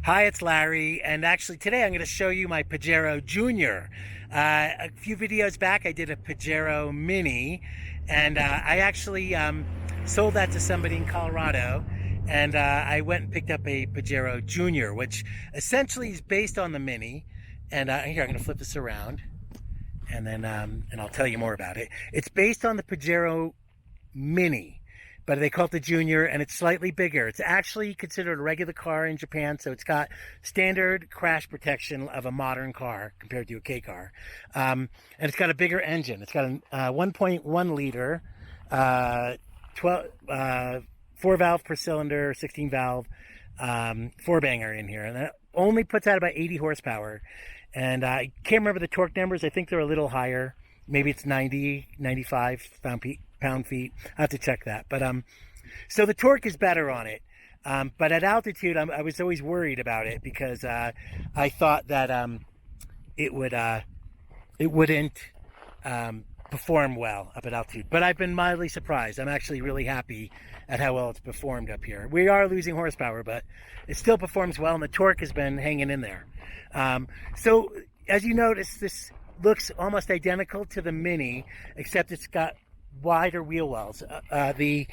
Hi, it's Larry, and actually today I'm going to show you my Pajero Junior. A few videos back I did a Pajero Mini, and I actually sold that to somebody in Colorado, and I went and picked up a Pajero Junior, which essentially is based on the Mini. And here, I'm going to flip this around, and then and I'll tell you more about it. It's based on the Pajero Mini, but they call it the Junior, and it's slightly bigger. It's actually considered a regular car in Japan, so it's got standard crash protection of a modern car compared to a K car. And it's got a bigger engine. It's got a 1.1 liter, 4 valve per cylinder, 16 valve, 4-banger in here, and that only puts out about 80 horsepower. And I can't remember the torque numbers. I think they're a little higher. Maybe it's 90, 95 pound-feet. I have to check that. But so the torque is better on it. But at altitude, I was always worried about it because I thought that it wouldn't perform well up at altitude. But I've been mildly surprised. I'm actually really happy at how well it's performed up here. We are losing horsepower, but it still performs well, and the torque has been hanging in there. So as you notice, this looks almost identical to the Mini, except it's got wider wheel wells. The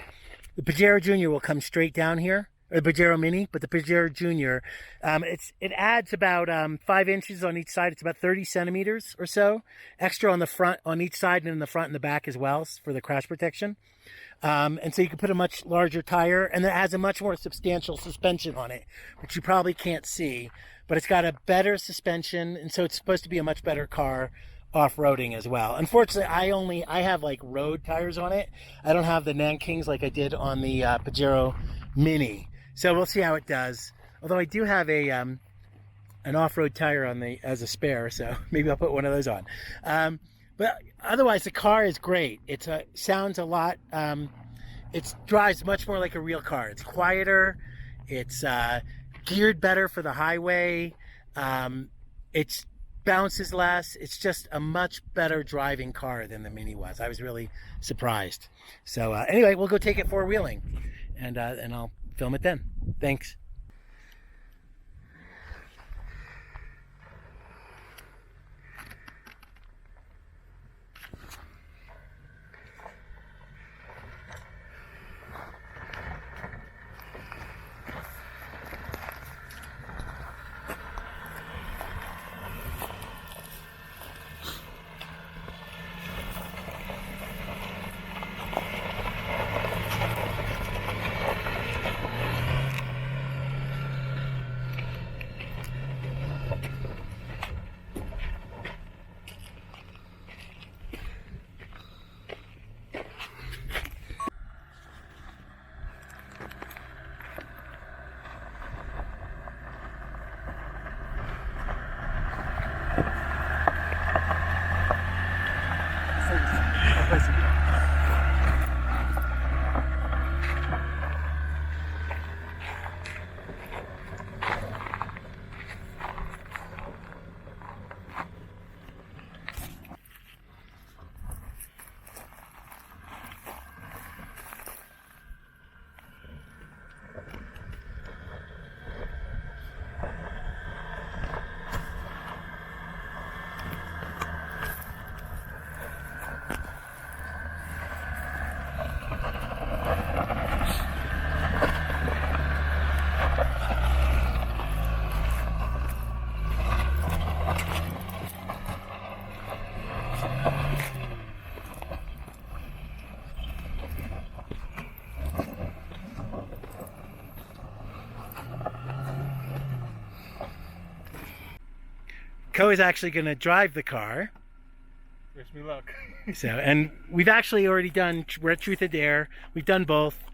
Pajero Junior will come straight down here, or the Pajero Mini, but the Pajero Junior, it adds about 5 inches on each side. It's about 30 centimeters or so extra on the front, on each side, and in the front and the back as well for the crash protection. And so you can put a much larger tire, and it has a much more substantial suspension on it, which you probably can't see, but it's got a better suspension, and so it's supposed to be a much better car off-roading as well. Unfortunately, I have like road tires on it. I don't have the Nankings like I did on the Pajero Mini. So we'll see how it does. Although I do have a an off-road tire on the as a spare, so maybe I'll put one of those on. But otherwise, the car is great. It sounds a lot. It drives much more like a real car. It's quieter. It's geared better for the highway. It bounces less. It's just a much better driving car than the Mini was. I was really surprised. So anyway, we'll go take it four-wheeling, and I'll film it then. Thanks. Co is actually going to drive the car. Wish me luck. So, and we've actually already done, we're at Truth or Dare. We've done both.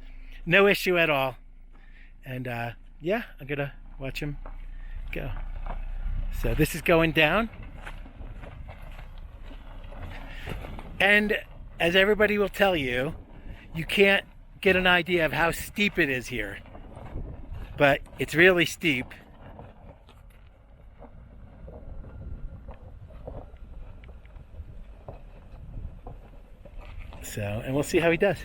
No issue at all. And yeah, I'm going to watch him go. So this is going down. And as everybody will tell you, you can't get an idea of how steep it is here. But it's really steep. So, and we'll see how he does.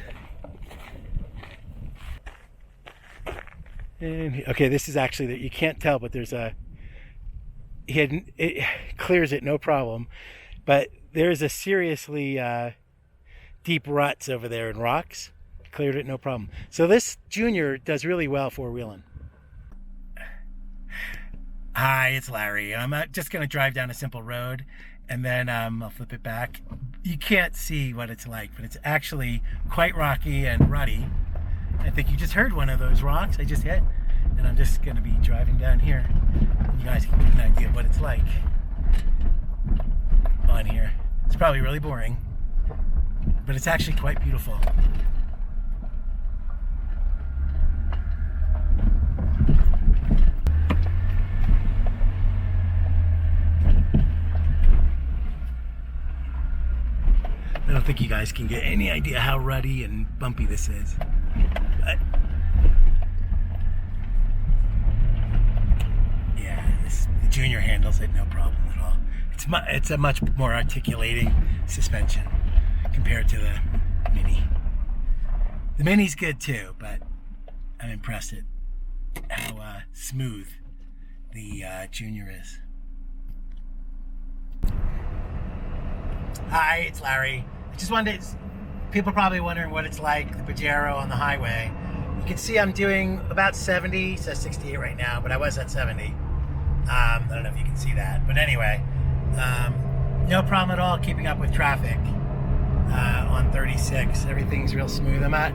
And okay, this is actually that you can't tell, but there's a it clears it no problem, but there's a seriously deep ruts over there in rocks. Cleared it no problem. So this Junior does really well four-wheeling. Hi, it's Larry. I'm just going to drive down a simple road, and then I'll flip it back. You can't see what it's like, but it's actually quite rocky and rutty. I think you just heard one of those rocks I just hit, and I'm just going to be driving down here. You guys can get an idea of what it's like on here. It's probably really boring, but it's actually quite beautiful. I don't think you guys can get any idea how ruddy and bumpy this is. But yeah, the Junior handles it no problem at all. It's a much more articulating suspension compared to the Mini. The Mini's good too, but I'm impressed at how smooth the Junior is. Hi, it's Larry. I just wanted to, people are probably wondering what it's like, the Pajero on the highway. You can see I'm doing about 70, it says 68 right now, but I was at 70. I don't know if you can see that, but anyway, no problem at all keeping up with traffic on 36. Everything's real smooth. I'm at,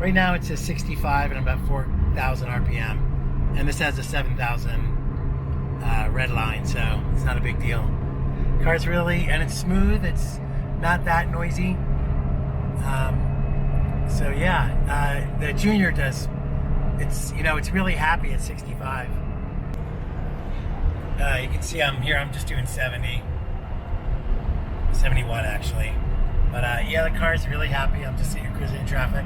right now it says 65 and I'm about 4,000 RPM, and this has a 7,000 red line, so it's not a big deal. Car's really, and it's smooth, it's not that noisy. So yeah, the Junior does, it's really happy at 65. You can see I'm here, I'm just doing 70, 71 actually. But yeah, the car's really happy. I'm just sitting cruising in traffic.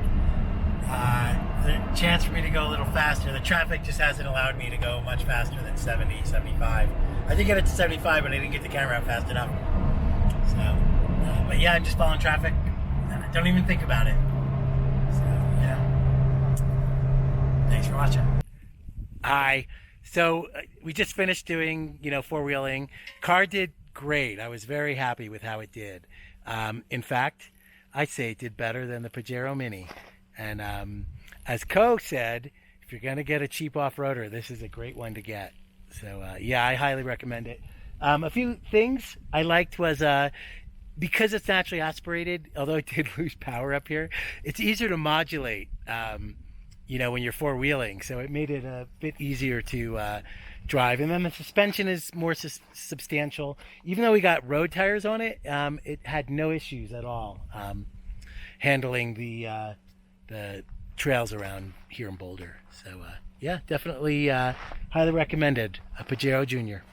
The chance for me to go a little faster, the traffic just hasn't allowed me to go much faster than 70, 75. I did get it to 75, but I didn't get the camera out fast enough. So, but yeah, I'm just following traffic. I don't even think about it. So, yeah. Thanks for watching. Hi. So we just finished doing, four-wheeling. Car did great. I was very happy with how it did. In fact, I'd say it did better than the Pajero Mini. And as Co said, if you're going to get a cheap off-roader, this is a great one to get. So yeah, I highly recommend it. A few things I liked was because it's naturally aspirated, although it did lose power up here, it's easier to modulate, when you're four-wheeling. So it made it a bit easier to drive. And then the suspension is more substantial. Even though we got road tires on it, it had no issues at all handling the trails around here in Boulder. So yeah, definitely highly recommended a Pajero Junior.